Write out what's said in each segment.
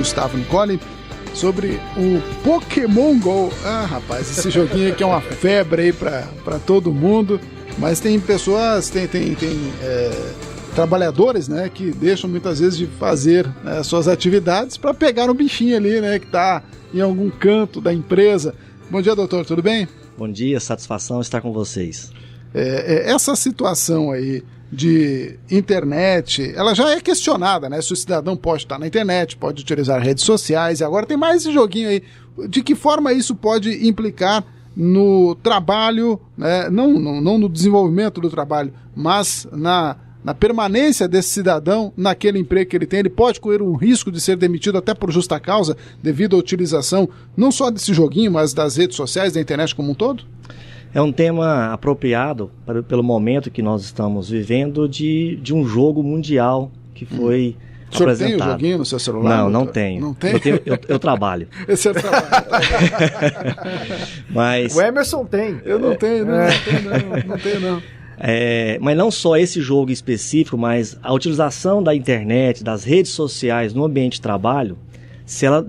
Gustavo Nicoli, sobre o Pokémon GO. Ah, rapaz, esse joguinho aqui é uma febre aí para todo mundo, mas tem pessoas, tem trabalhadores, né, que deixam muitas vezes de fazer, né, suas atividades para pegar um bichinho ali, né, que está em algum canto da empresa. Bom dia, doutor, tudo bem? Bom dia, satisfação estar com vocês. Essa situação aí de internet, ela já é questionada, né? Se o cidadão pode estar na internet, pode utilizar redes sociais, e agora tem mais esse joguinho aí. De que forma isso pode implicar no trabalho, né? Não no desenvolvimento do trabalho, mas na permanência desse cidadão naquele emprego que ele tem? Ele pode correr um risco de ser demitido até por justa causa, devido à utilização não só desse joguinho, mas das redes sociais, da internet como um todo? É um tema apropriado pelo momento que nós estamos vivendo de um jogo mundial que foi apresentado. O senhor tem o joguinho no seu celular? Não tenho. Não tem? Eu trabalho. Esse é o trabalho. Mas... O Emerson tem. Eu não tenho, não tenho não. Mas não só esse jogo específico, mas a utilização da internet, das redes sociais no ambiente de trabalho, se ela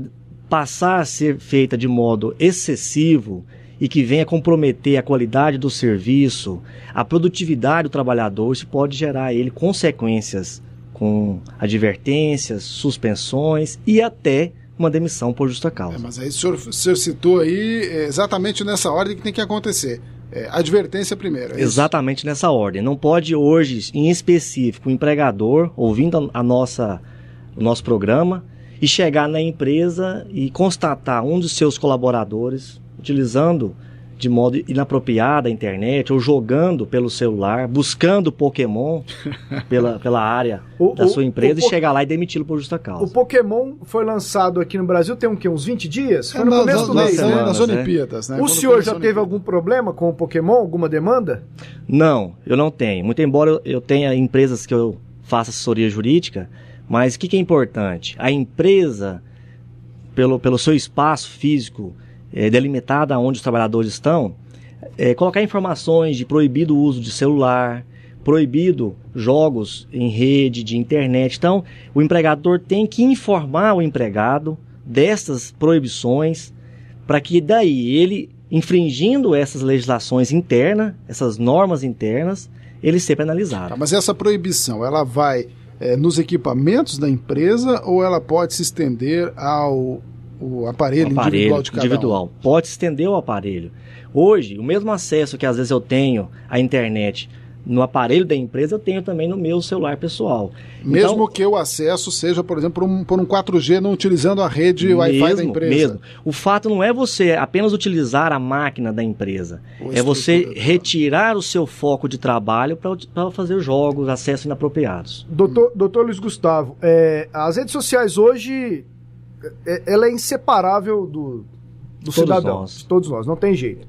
passar a ser feita de modo excessivo e que venha comprometer a qualidade do serviço, a produtividade do trabalhador, isso pode gerar a ele consequências com advertências, suspensões e até uma demissão por justa causa. Mas aí o senhor citou aí exatamente nessa ordem que tem que acontecer. Advertência primeiro. Exatamente nessa ordem. Não pode hoje, em específico, o empregador, ouvindo o nosso programa, e chegar na empresa e constatar um dos seus colaboradores utilizando de modo inapropriado a internet ou jogando pelo celular, buscando Pokémon pela área da sua empresa e chegar lá e demiti-lo por justa causa. O Pokémon foi lançado aqui no Brasil tem uns 20 dias? Foi no começo do mês, né? Nas Olimpíadas, né? O senhor já teve algum problema com o Pokémon? Alguma demanda? Não, eu não tenho. Muito embora eu tenha empresas que eu faça assessoria jurídica, mas o que é importante? A empresa, pelo seu espaço físico, delimitada onde os trabalhadores estão, colocar informações de proibido uso de celular, proibido jogos em rede, de internet. Então, o empregador tem que informar o empregado dessas proibições, para que daí ele, infringindo essas legislações internas, essas normas internas, ele seja penalizado. Mas essa proibição, ela vai nos equipamentos da empresa ou ela pode se estender ao aparelho individual de cada um? Pode estender o aparelho. Hoje, o mesmo acesso que às vezes eu tenho à internet no aparelho da empresa, eu tenho também no meu celular pessoal. Mesmo então, que o acesso seja, por exemplo, por um 4G, não utilizando a rede Wi-Fi da empresa. Mesmo. O fato não é você apenas utilizar a máquina da empresa. É você retirar o seu foco de trabalho para fazer jogos, acessos inapropriados. Doutor Luiz Gustavo, as redes sociais hoje... ela é inseparável do cidadão, de todos nós, não tem jeito.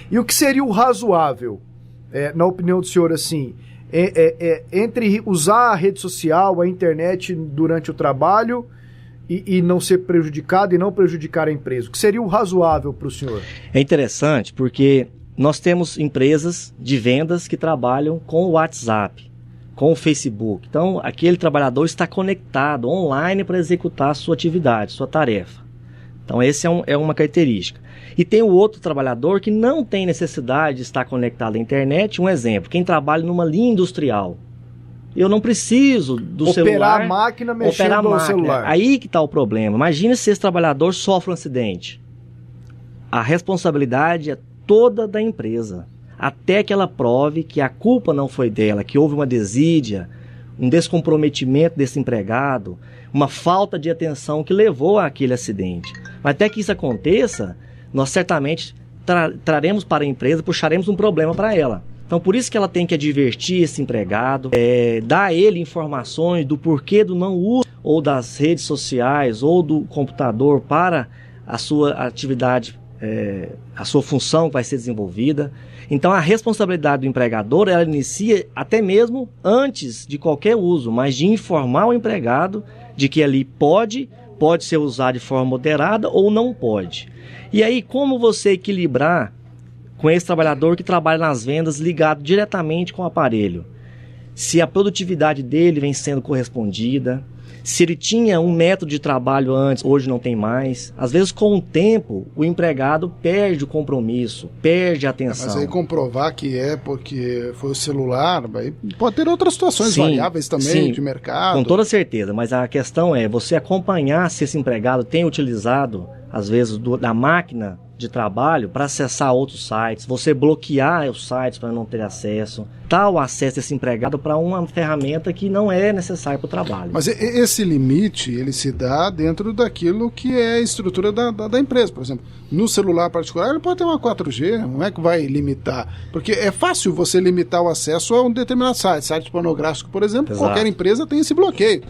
E o que seria o razoável, na opinião do senhor, assim, entre usar a rede social, a internet durante o trabalho e não ser prejudicado e não prejudicar a empresa? O que seria o razoável para o senhor? É interessante porque nós temos empresas de vendas que trabalham com o WhatsApp, com o Facebook. Então, aquele trabalhador está conectado online para executar a sua atividade, sua tarefa. Então, esse é uma característica. E tem o outro trabalhador que não tem necessidade de estar conectado à internet. Um exemplo, quem trabalha numa linha industrial. Eu não preciso do celular. Operar a máquina mexendo no celular. Aí que está o problema. Imagina se esse trabalhador sofre um acidente. A responsabilidade é toda da empresa. Até que ela prove que a culpa não foi dela, que houve uma desídia, um descomprometimento desse empregado, uma falta de atenção que levou àquele acidente. Mas até que isso aconteça, nós certamente traremos para a empresa, puxaremos um problema para ela. Então, por isso que ela tem que advertir esse empregado, dar a ele informações do porquê do não uso ou das redes sociais ou do computador para a sua atividade, a sua função vai ser desenvolvida. Então, a responsabilidade do empregador, ela inicia até mesmo antes de qualquer uso, mas de informar o empregado de que ali pode ser usado de forma moderada ou não pode. E aí, como você equilibrar com esse trabalhador que trabalha nas vendas ligado diretamente com o aparelho? Se a produtividade dele vem sendo correspondida, Se ele tinha um método de trabalho antes, hoje não tem mais. Às vezes, com o tempo, o empregado perde o compromisso, perde a atenção. Mas aí comprovar que é porque foi o celular, aí pode ter outras situações variáveis também de mercado. Com toda certeza, mas a questão é você acompanhar se esse empregado tem utilizado, às vezes, da máquina de trabalho para acessar outros sites, você bloquear os sites para não ter acesso, dar o acesso desse empregado para uma ferramenta que não é necessária para o trabalho. Mas esse limite, ele se dá dentro daquilo que é a estrutura da empresa. Por exemplo, no celular particular ele pode ter uma 4G, não é que vai limitar, porque é fácil você limitar o acesso a um determinado site pornográfico, por exemplo. Exato. Qualquer empresa tem esse bloqueio.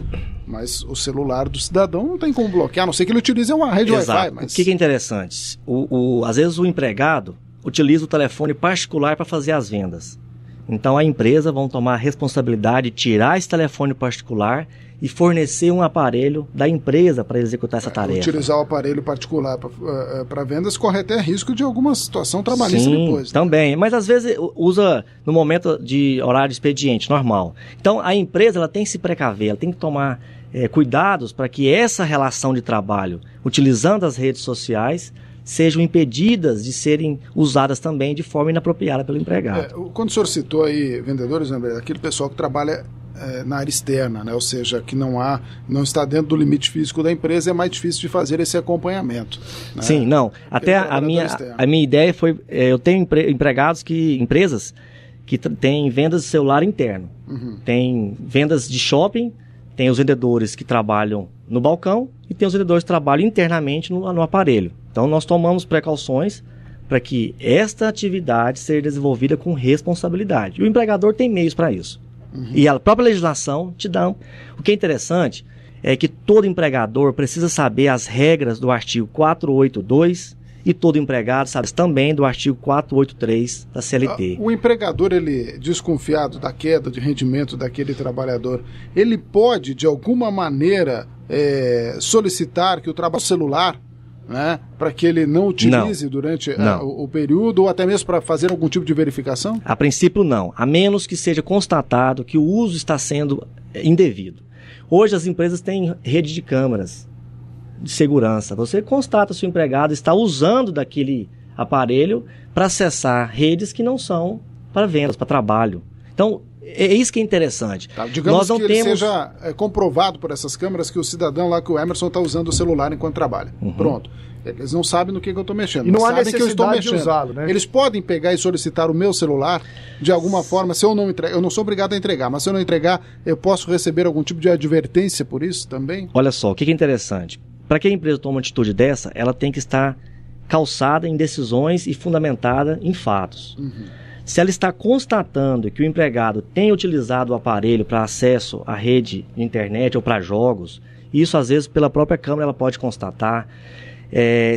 Mas o celular do cidadão não tem como bloquear, a não ser que ele utilize uma rede Wi-Fi. Mas... O que é interessante? Às vezes o empregado utiliza o telefone particular para fazer as vendas. Então a empresa vai tomar a responsabilidade de tirar esse telefone particular e fornecer um aparelho da empresa para executar essa tarefa. Utilizar o aparelho particular para vendas corre até risco de alguma situação trabalhista depois. Também, mas às vezes usa no momento de horário de expediente normal. Então a empresa ela tem que se precaver, ela tem que tomar cuidados para que essa relação de trabalho, utilizando as redes sociais, sejam impedidas de serem usadas também de forma inapropriada pelo empregado. Quando o senhor citou aí vendedores, André, aquele pessoal que trabalha na área externa, né? Ou seja, que não está dentro do limite físico da empresa, é mais difícil de fazer esse acompanhamento. Né? Sim, não. Até a minha ideia foi, eu tenho empresas que têm vendas de celular interno. Uhum. Tem vendas de shopping, tem os vendedores que trabalham no balcão e tem os vendedores que trabalham internamente no aparelho. Então, nós tomamos precauções para que esta atividade seja desenvolvida com responsabilidade. E o empregador tem meios para isso. Uhum. E a própria legislação te dá. O que é interessante é que todo empregador precisa saber as regras do artigo 482 e todo empregado sabe também do artigo 483 da CLT. O empregador, ele desconfiado da queda de rendimento daquele trabalhador, ele pode, de alguma maneira, solicitar que o trabalho celular, né, para que ele não utilize durante o período, ou até mesmo para fazer algum tipo de verificação? A princípio não, a menos que seja constatado que o uso está sendo indevido. Hoje as empresas têm rede de câmeras de segurança. Você constata se o empregado está usando daquele aparelho para acessar redes que não são para vendas, para trabalho. Então, é isso que é interessante. Tá, digamos que ele seja comprovado por essas câmeras que o cidadão lá, que o Emerson está usando o celular enquanto trabalha. Uhum. Pronto. Eles não sabem no que eu estou mexendo. E não há sabem necessidade que eu estou mexendo. De usá-lo, né? Eles podem pegar e solicitar o meu celular de alguma forma, se eu não entregar. Eu não sou obrigado a entregar, mas se eu não entregar, eu posso receber algum tipo de advertência por isso também? Olha só, o que é interessante. Para que a empresa tome uma atitude dessa, ela tem que estar calçada em decisões e fundamentada em fatos. Uhum. Se ela está constatando que o empregado tem utilizado o aparelho para acesso à rede de internet ou para jogos, isso às vezes pela própria Câmara ela pode constatar.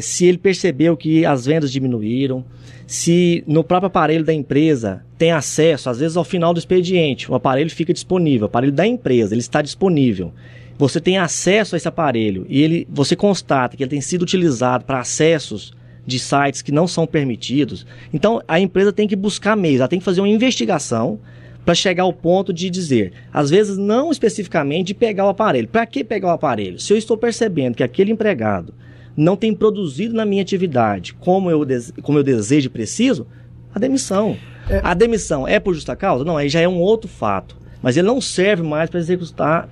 Se ele percebeu que as vendas diminuíram, se no próprio aparelho da empresa tem acesso, às vezes ao final do expediente, o aparelho fica disponível, o aparelho da empresa, ele está disponível. Você tem acesso a esse aparelho e você constata que ele tem sido utilizado para acessos de sites que não são permitidos. Então, a empresa tem que buscar meios, ela tem que fazer uma investigação para chegar ao ponto de dizer, às vezes não especificamente de pegar o aparelho. Para que pegar o aparelho? Se eu estou percebendo que aquele empregado não tem produzido na minha atividade como eu desejo e preciso, a demissão. A demissão é por justa causa? Não, aí já é um outro fato. Mas ele não serve mais para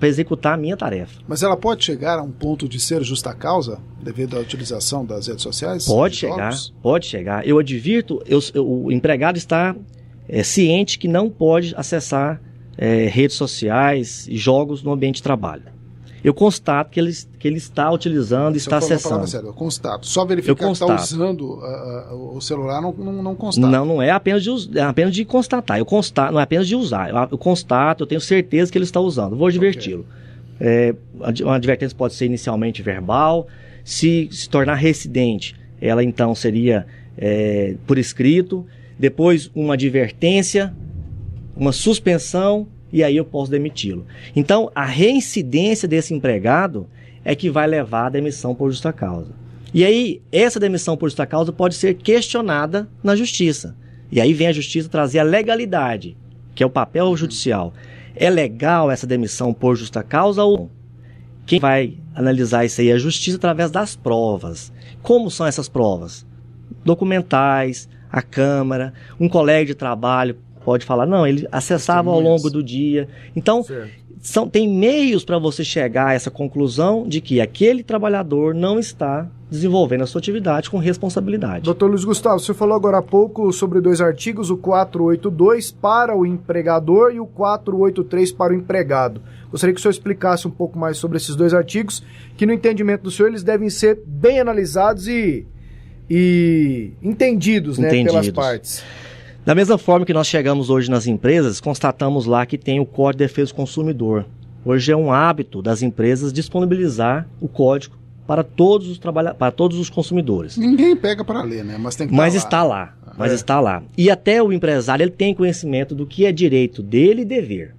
executar a minha tarefa. Mas ela pode chegar a um ponto de ser justa causa devido à utilização das redes sociais? Pode chegar. Eu advirto, o empregado está ciente que não pode acessar redes sociais e jogos no ambiente de trabalho. Eu constato que ele está utilizando e está acessando. Eu constato. Só verificar que está usando o celular não constata. Não é apenas de constatar. Eu constato, não é apenas de usar. Eu constato, eu tenho certeza que ele está usando. Vou adverti-lo. Uma advertência pode ser inicialmente verbal. Se tornar reincidente, ela então seria por escrito. Depois uma advertência, uma suspensão. E aí eu posso demiti-lo. Então, a reincidência desse empregado é que vai levar à demissão por justa causa. E aí, essa demissão por justa causa pode ser questionada na justiça. E aí vem a justiça trazer a legalidade, que é o papel judicial. É legal essa demissão por justa causa ou não? Quem vai analisar isso aí é a justiça através das provas. Como são essas provas? Documentais, a Câmara, um colega de trabalho pode falar, não, ele acessava ao longo do dia. Então, tem meios para você chegar a essa conclusão de que aquele trabalhador não está desenvolvendo a sua atividade com responsabilidade. Doutor Luiz Gustavo, você falou agora há pouco sobre 2 artigos, o 482 para o empregador e o 483 para o empregado. Gostaria que o senhor explicasse um pouco mais sobre esses 2 artigos, que no entendimento do senhor eles devem ser bem analisados e entendidos, né, pelas partes. Da mesma forma que nós chegamos hoje nas empresas, constatamos lá que tem o Código de Defesa do Consumidor. Hoje é um hábito das empresas disponibilizar o código para todos os consumidores. Ninguém pega para ler, né? Mas tem que estar lá. Está lá. E até o empresário ele tem conhecimento do que é direito dele e dever.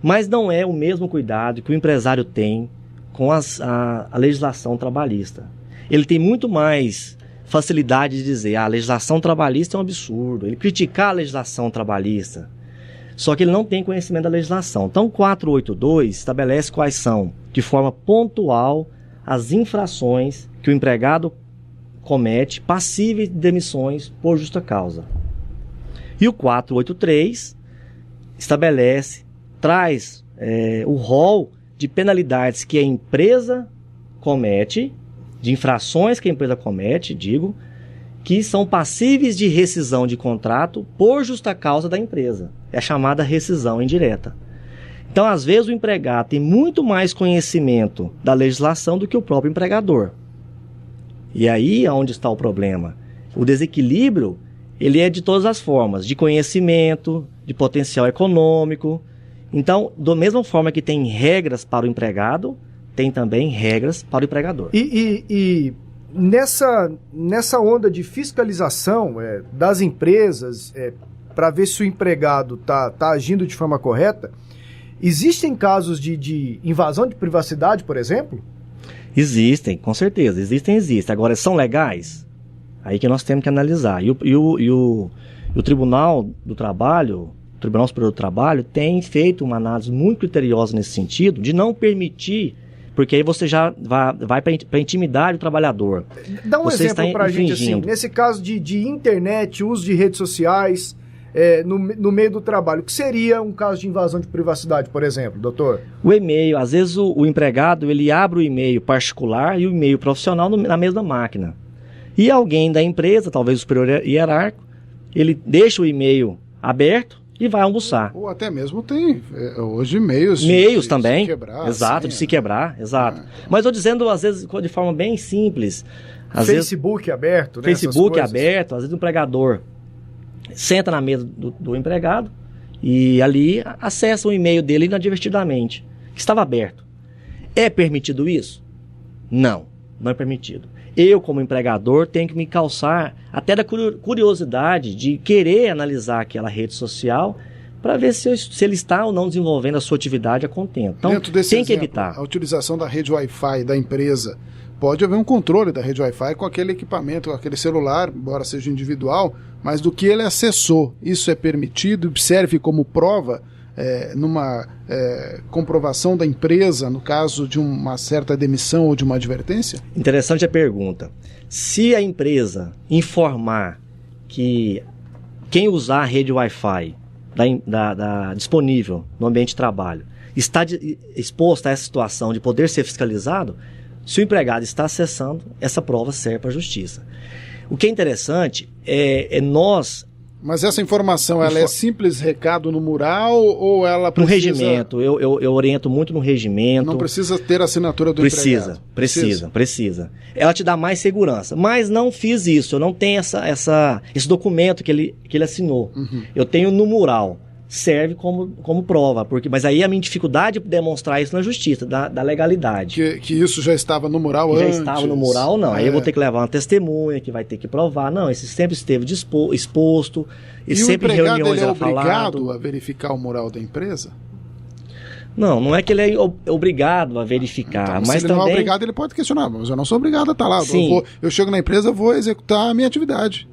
Mas não é o mesmo cuidado que o empresário tem com a legislação trabalhista. Ele tem muito mais facilidade de dizer a legislação trabalhista é um absurdo, ele criticar a legislação trabalhista, só que ele não tem conhecimento da legislação. Então o 482 estabelece quais são, de forma pontual, as infrações que o empregado comete passíveis de demissões por justa causa. E o 483 traz o rol de penalidades que a empresa comete, de infrações que a empresa comete, que são passíveis de rescisão de contrato por justa causa da empresa. É a chamada rescisão indireta. Então, às vezes, o empregado tem muito mais conhecimento da legislação do que o próprio empregador. E aí é onde está o problema. O desequilíbrio, ele é de todas as formas, de conhecimento, de potencial econômico. Então, da mesma forma que tem regras para o empregado, tem também regras para o empregador. E nessa onda de fiscalização das empresas, para ver se o empregado está agindo de forma correta, existem casos de invasão de privacidade, por exemplo? Existem, com certeza. Existem. Agora, são legais? Aí que nós temos que analisar. E o Tribunal do Trabalho, o Tribunal Superior do Trabalho, tem feito uma análise muito criteriosa nesse sentido, de não permitir. Porque aí você já vai para a intimidade do trabalhador. Dá um exemplo para a gente, assim, nesse caso de internet, uso de redes sociais, no meio do trabalho. O que seria um caso de invasão de privacidade, por exemplo, doutor? O e-mail, às vezes o empregado ele abre o e-mail particular e o e-mail profissional na mesma máquina. E alguém da empresa, talvez o superior hierárquico, ele deixa o e-mail aberto e vai almoçar. Ou até mesmo tem hoje meios também, se quebrar. Exato, de se quebrar, exato. Mas eu dizendo, às vezes, de forma bem simples. Facebook aberto, né? Facebook aberto, às vezes o empregador senta na mesa do empregado e ali acessa o e-mail dele inadvertidamente, que estava aberto. É permitido isso? Não é permitido. Eu, como empregador, tenho que me calçar até da curiosidade de querer analisar aquela rede social para ver se ele está ou não desenvolvendo a sua atividade a contento. Então, dentro desse tem exemplo, que evitar. A utilização da rede Wi-Fi da empresa, pode haver um controle da rede Wi-Fi com aquele equipamento, com aquele celular, embora seja individual, mas do que ele acessou. Isso é permitido e serve como prova numa comprovação da empresa, no caso de uma certa demissão ou de uma advertência? Interessante a pergunta. Se a empresa informar que quem usar a rede Wi-Fi disponível no ambiente de trabalho está exposto a essa situação de poder ser fiscalizado, se o empregado está acessando, essa prova serve para a justiça. O que é interessante é nós... Mas essa informação, ela é simples recado no mural ou ela precisa... No regimento, eu oriento muito no regimento. Não precisa ter a assinatura do empregado? Precisa. Ela te dá mais segurança. Mas não fiz isso, eu não tenho esse documento que ele assinou. Uhum. Eu tenho no mural. Serve como prova, mas aí a minha dificuldade é demonstrar isso na justiça, da legalidade. Que isso já estava no mural antes? Já estava no mural, não. Aí eu vou ter que levar uma testemunha que vai ter que provar. Não, esse sempre esteve exposto. E sempre o empregado reuniões ele é obrigado a verificar o mural da empresa? Não é que ele é obrigado a verificar, então, mas se ele também... não é obrigado, ele pode questionar, mas eu não sou obrigado a estar lá. Sim. Eu chego na empresa, vou executar a minha atividade.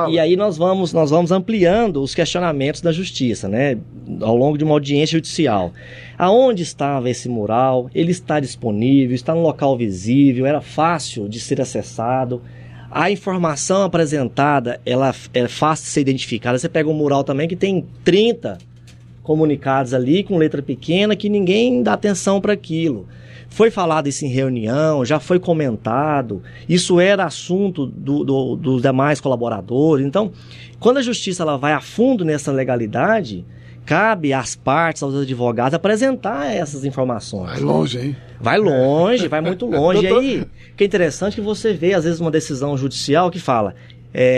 E aí nós vamos ampliando os questionamentos da justiça, né? Ao longo de uma audiência judicial. Aonde estava esse mural? Ele está disponível, está no local visível, era fácil de ser acessado. A informação apresentada, ela é fácil de ser identificada. Você pega um mural também que tem 30 comunicados ali com letra pequena que ninguém dá atenção para aquilo. Foi falado isso em reunião, já foi comentado, isso era assunto dos demais colaboradores. Então, quando a justiça ela vai a fundo nessa legalidade, cabe às partes, aos advogados, apresentar essas informações. Vai longe, hein? Vai longe, vai muito longe. E aí, o que é interessante que você vê, às vezes, uma decisão judicial que fala...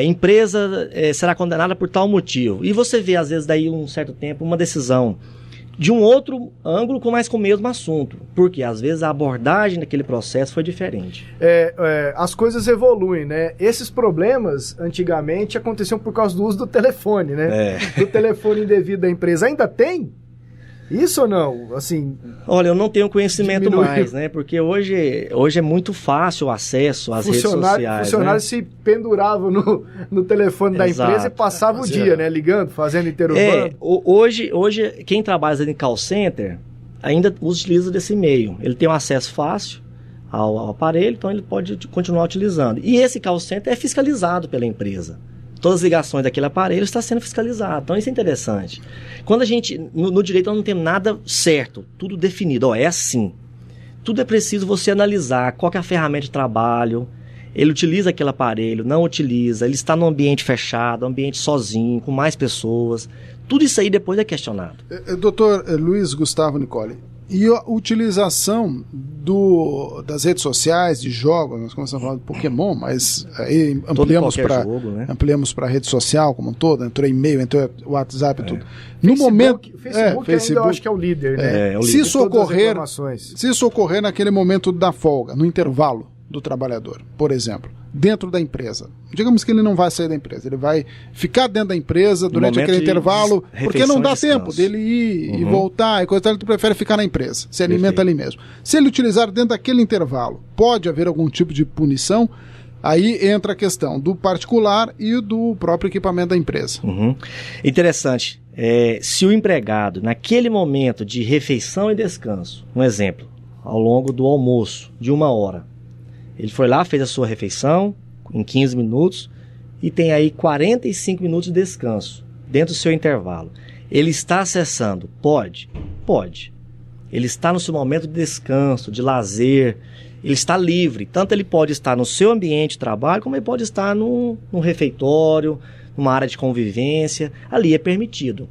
empresa será condenada por tal motivo. E você vê, às vezes, daí um certo tempo, uma decisão de um outro ângulo, mas com o mesmo assunto. Porque, às vezes, a abordagem daquele processo foi diferente. As coisas evoluem, né? Esses problemas, antigamente, aconteciam por causa do uso do telefone, né? Do telefone indevido da empresa. Ainda tem? Isso ou não? Assim, olha, eu não tenho conhecimento mais, né? Porque hoje é muito fácil o acesso às redes sociais. Funcionários se penduravam no telefone da empresa e passavam o dia, né? Ligando, fazendo interurbano. Hoje, quem trabalha em call center ainda utiliza desse meio. Ele tem um acesso fácil ao aparelho, então ele pode continuar utilizando. E esse call center é fiscalizado pela empresa. Todas as ligações daquele aparelho estão sendo fiscalizadas. Então, isso é interessante. Quando a gente, no direito, nós não temos nada certo, tudo definido. É assim. Tudo é preciso você analisar qual que é a ferramenta de trabalho, ele utiliza aquele aparelho, não utiliza, ele está num ambiente fechado, ambiente sozinho, com mais pessoas. Tudo isso aí depois é questionado. Doutor Luiz Gustavo Nicoli, e a utilização das redes sociais, de jogos, nós começamos a falar de Pokémon, mas aí ampliamos para a rede social como um todo, entrou e-mail, entrou WhatsApp e tudo. No momento, Facebook ainda eu acho que é o líder, né? Se isso ocorrer naquele momento da folga, no intervalo do trabalhador, por exemplo, dentro da empresa. Digamos que ele não vai sair da empresa, ele vai ficar dentro da empresa durante aquele intervalo, porque não dá tempo dele ir e voltar, e coisa tal, ele prefere ficar na empresa, se alimenta ali mesmo. Se ele utilizar dentro daquele intervalo, pode haver algum tipo de punição? Aí entra a questão do particular e do próprio equipamento da empresa. Interessante. Se o empregado, naquele momento de refeição e descanso, um exemplo, ao longo do almoço, de 1 hora, ele foi lá, fez a sua refeição em 15 minutos e tem aí 45 minutos de descanso dentro do seu intervalo. Ele está acessando? Pode. Ele está no seu momento de descanso, de lazer, ele está livre. Tanto ele pode estar no seu ambiente de trabalho, como ele pode estar num refeitório, numa área de convivência. Ali é permitido.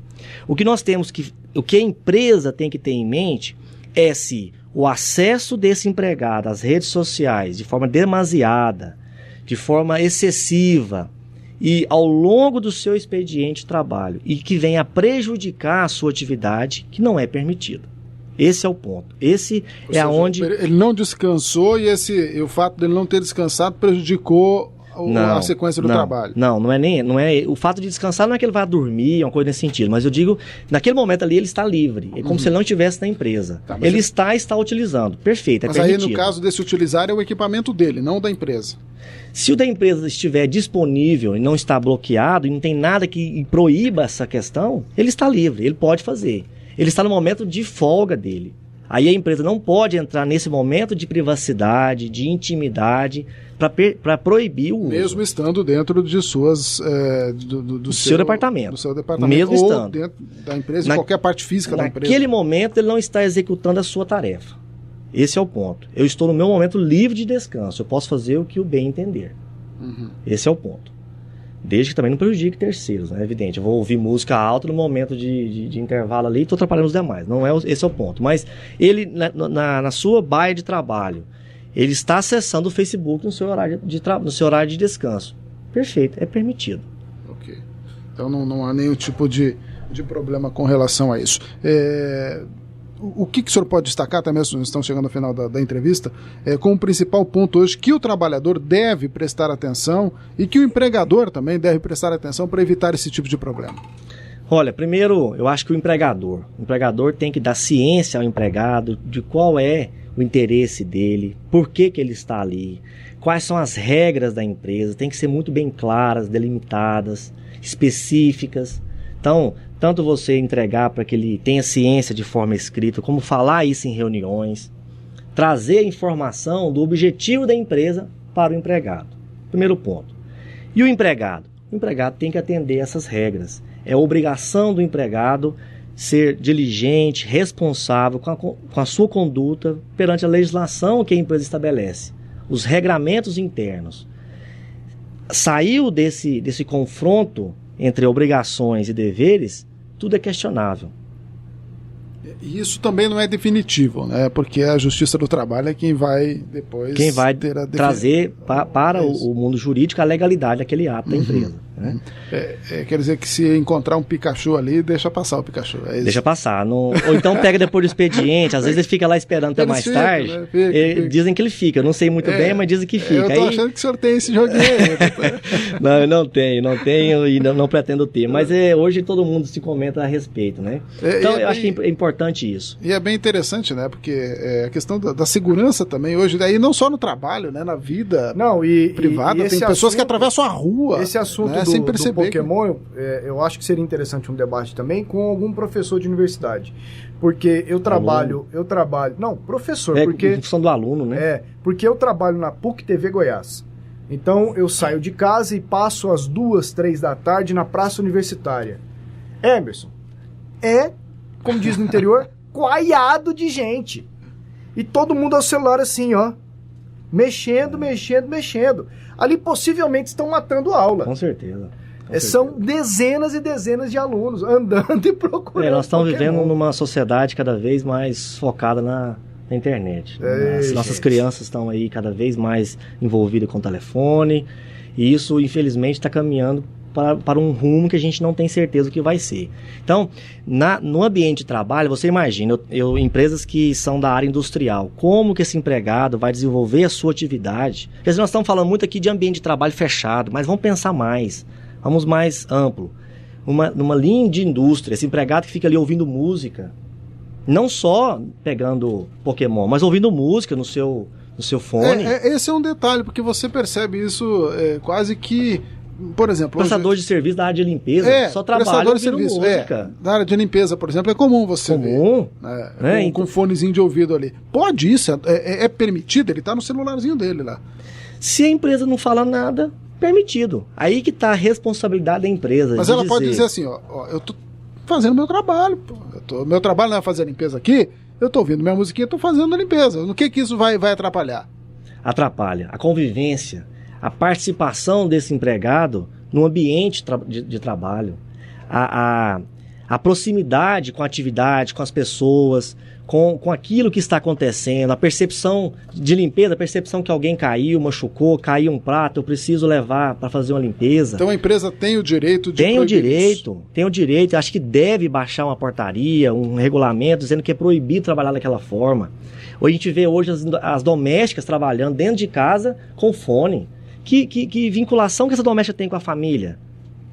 O que a empresa tem que ter em mente é se o acesso desse empregado às redes sociais de forma demasiada, de forma excessiva e ao longo do seu expediente de trabalho e que venha a prejudicar a sua atividade, que não é permitido. Esse é o ponto. Esse Ou seja, onde... Ele não descansou e o fato dele não ter descansado prejudicou a sequência do trabalho. Não é o fato de descansar não é que ele vai dormir, uma coisa nesse sentido, mas eu digo, naquele momento ali ele está livre, é como se ele não estivesse na empresa. Ele está utilizando, perfeito, mas permitido. Aí no caso desse utilizar é o equipamento dele, não da empresa. Se o da empresa estiver disponível e não está bloqueado e não tem nada que proíba essa questão, ele está livre, ele pode fazer. Ele está no momento de folga dele. Aí a empresa não pode entrar nesse momento de privacidade, de intimidade, para proibir o uso. Mesmo estando dentro de suas... do seu departamento. Do seu departamento. Mesmo ou estando. Dentro da empresa, em qualquer parte física da empresa. Naquele momento ele não está executando a sua tarefa. Esse é o ponto. Eu estou no meu momento livre de descanso. Eu posso fazer o que o bem entender. Esse é o ponto. Desde que também não prejudique terceiros, né? É evidente. Eu vou ouvir música alta no momento de intervalo ali e estou atrapalhando os demais. Esse é o ponto. Mas ele, na sua baia de trabalho, ele está acessando o Facebook no seu horário de descanso. Perfeito, é permitido. Ok. Então não há nenhum tipo de problema com relação a isso. O que o senhor pode destacar, até mesmo estamos chegando ao final da entrevista, como principal ponto hoje que o trabalhador deve prestar atenção e que o empregador também deve prestar atenção para evitar esse tipo de problema? Olha, primeiro, eu acho que o empregador tem que dar ciência ao empregado de qual é o interesse dele, por que ele está ali, quais são as regras da empresa, tem que ser muito bem claras, delimitadas, específicas. Então, tanto você entregar para que ele tenha ciência de forma escrita, como falar isso em reuniões, trazer a informação do objetivo da empresa para o empregado. Primeiro ponto. E o empregado? O empregado tem que atender essas regras. É obrigação do empregado ser diligente, responsável com a sua conduta perante a legislação que a empresa estabelece, os regramentos internos. Saiu desse confronto entre obrigações e deveres, tudo é questionável. E isso também não é definitivo, né? Porque a Justiça do Trabalho é quem vai depois trazer para o mundo jurídico a legalidade daquele ato da empresa. Né? Quer dizer que se encontrar um Pikachu ali, deixa passar o Pikachu. Deixa passar. Ou então pega depois do expediente, às vezes ele fica lá esperando até mais tarde. Né? Fica. Dizem que ele fica, eu não sei muito bem, mas dizem que fica. Eu tô achando que o senhor tem esse joguinho aí. Não, eu não tenho e não pretendo ter. Mas hoje todo mundo se comenta a respeito, né? Então eu acho que é importante isso. E é bem interessante, né? Porque a questão da segurança também hoje, daí não só no trabalho, né? Na vida privada, tem pessoas que atravessam a rua. Esse assunto, né? Do Pokémon, eu acho que seria interessante um debate também com algum professor de universidade. Porque eu trabalho... Não, professor, porque... Em função do aluno, né? Porque eu trabalho na PUC TV Goiás. Então, eu saio de casa e passo às 2, 3 da tarde na praça universitária. Emerson, como diz no interior, coaiado de gente. E todo mundo ao celular assim, ó. Mexendo. Ali possivelmente estão matando aula. Com certeza. São dezenas e dezenas de alunos andando e procurando. Nós estamos vivendo numa sociedade cada vez mais focada na internet. As nossas crianças estão aí cada vez mais envolvidas com o telefone. E isso, infelizmente, está caminhando para um rumo que a gente não tem certeza o que vai ser. Então, no ambiente de trabalho, você imagina, empresas que são da área industrial, como que esse empregado vai desenvolver a sua atividade? Quer dizer, nós estamos falando muito aqui de ambiente de trabalho fechado, mas vamos pensar mais, vamos mais amplo. Numa linha de indústria, esse empregado que fica ali ouvindo música, não só pegando Pokémon, mas ouvindo música no seu fone. Esse é um detalhe, porque você percebe isso quase que... Por exemplo, prestador de serviço da área de limpeza só trabalha ouvindo música. Na área de limpeza, por exemplo, é comum você ver com um fonezinho de ouvido ali. Pode isso, é permitido, ele está no celularzinho dele lá. Se a empresa não fala nada, permitido. Aí que está a responsabilidade da empresa. Mas ela pode dizer assim, eu estou fazendo meu trabalho, meu trabalho não é fazer a limpeza aqui, eu estou ouvindo minha musiquinha, estou fazendo a limpeza. No que isso vai atrapalhar? Atrapalha a convivência, a participação desse empregado no ambiente de trabalho, a proximidade com a atividade, com as pessoas, com aquilo que está acontecendo, a percepção de limpeza, a percepção que alguém caiu, machucou, caiu um prato, eu preciso levar para fazer uma limpeza. Então a empresa tem o direito de Tem o direito, acho que deve baixar uma portaria, um regulamento dizendo que é proibido trabalhar daquela forma. A gente vê hoje as domésticas trabalhando dentro de casa com fone. Que vinculação que essa doméstica tem com a família?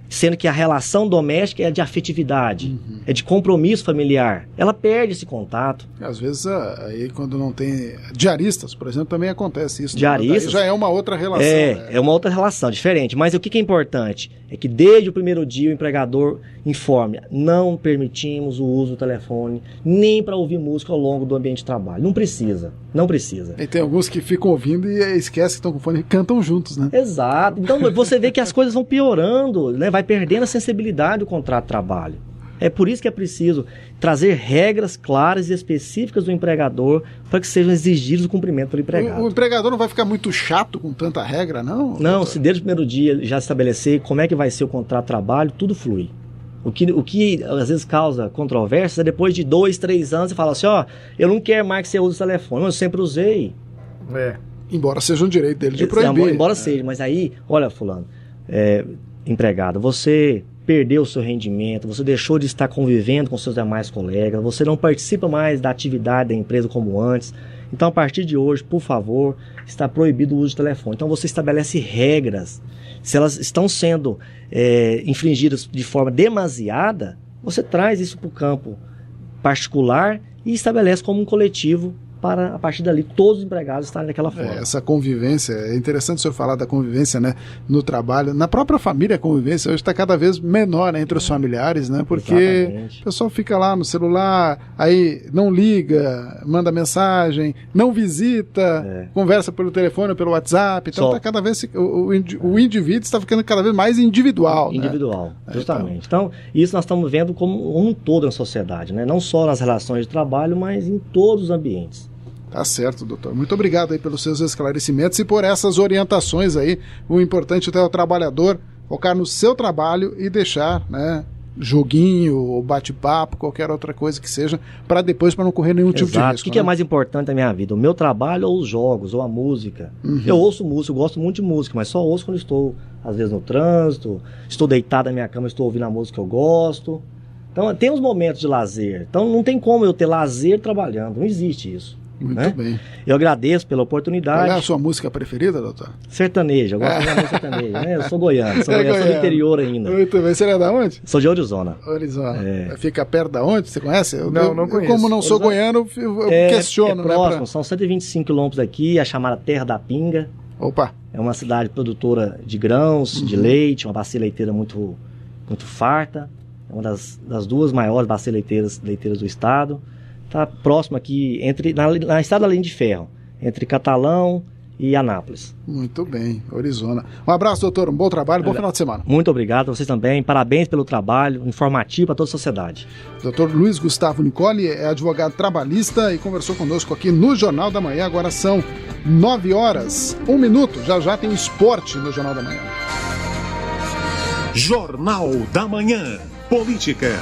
Sendo que a relação doméstica é de afetividade, é de compromisso familiar. Ela perde esse contato. Às vezes, aí quando não tem... Diaristas, por exemplo, também acontece isso. Diaristas... Já é uma outra relação. É uma outra relação, diferente. Mas o que é importante? É que desde o primeiro dia o empregador informe, não permitimos o uso do telefone, nem para ouvir música ao longo do ambiente de trabalho. Não precisa. E tem alguns que ficam ouvindo e esquecem que estão com fone e cantam juntos, né? Exato. Então você vê que as coisas vão piorando, né? Vai perdendo a sensibilidade do contrato de trabalho. É por isso que é preciso trazer regras claras e específicas do empregador para que sejam exigidos o cumprimento pelo empregado. O empregador não vai ficar muito chato com tanta regra, não? Não, se desde o primeiro dia já estabelecer como é que vai ser o contrato de trabalho, tudo flui. O que às vezes causa controvérsias é depois de 2, 3 anos você fala assim, eu não quero mais que você use o telefone, eu sempre usei. Embora seja um direito dele de proibir. Embora seja, mas aí, olha, fulano, empregado, você perdeu o seu rendimento, você deixou de estar convivendo com seus demais colegas, você não participa mais da atividade da empresa como antes. Então, a partir de hoje, por favor, está proibido o uso de telefone. Então, você estabelece regras. Se elas estão sendo infringidas de forma demasiada, você traz isso para o campo particular e estabelece como um coletivo para, a partir dali, todos os empregados estarem daquela forma. Essa convivência, é interessante o senhor falar da convivência, né, no trabalho, na própria família a convivência hoje está cada vez menor, né, entre os familiares, né, porque exatamente. O pessoal fica lá no celular, aí não liga, manda mensagem, não visita, conversa pelo telefone ou pelo WhatsApp, então tá cada vez, o indivíduo está ficando cada vez mais individual. Individual, né? Justamente. Então, isso nós estamos vendo como um todo na sociedade, né, não só nas relações de trabalho, mas em todos os ambientes. Tá certo, doutor. Muito obrigado aí pelos seus esclarecimentos e por essas orientações aí. O importante é o trabalhador focar no seu trabalho e deixar, né, joguinho ou bate-papo, qualquer outra coisa que seja, para depois, para não correr nenhum tipo de risco. O que é mais importante na minha vida? O meu trabalho ou os jogos, ou a música? Eu ouço música, eu gosto muito de música, mas só ouço quando estou, às vezes, no trânsito, estou deitado na minha cama, estou ouvindo a música que eu gosto. Então, tem uns momentos de lazer. Então, não tem como eu ter lazer trabalhando, não existe isso. Muito bem. Eu agradeço pela oportunidade. Qual é a sua música preferida, doutor? Sertaneja, eu gosto de música sertaneja, né? Eu sou goiano, sou do interior ainda. Muito bem. Você é da onde? Sou de Orizona. Orizona. Fica perto da onde? Você conhece? Não conheço. Como não sou goiano, eu questiono. É próximo, são 125 quilômetros daqui, a chamada Terra da Pinga. Opa! É uma cidade produtora de grãos, de leite, uma bacia leiteira muito, muito farta. É uma das duas maiores bacias leiteiras do estado. Está próximo aqui, na estrada da linha de ferro, entre Catalão e Anápolis. Muito bem, Orizona. Um abraço, doutor, um bom trabalho, bom final de semana. Muito obrigado a vocês também, parabéns pelo trabalho, informativo para toda a sociedade. Doutor Luiz Gustavo Nicoli é advogado trabalhista e conversou conosco aqui no Jornal da Manhã. Agora são 9h, 1 minuto, já tem esporte no Jornal da Manhã. Jornal da Manhã, política.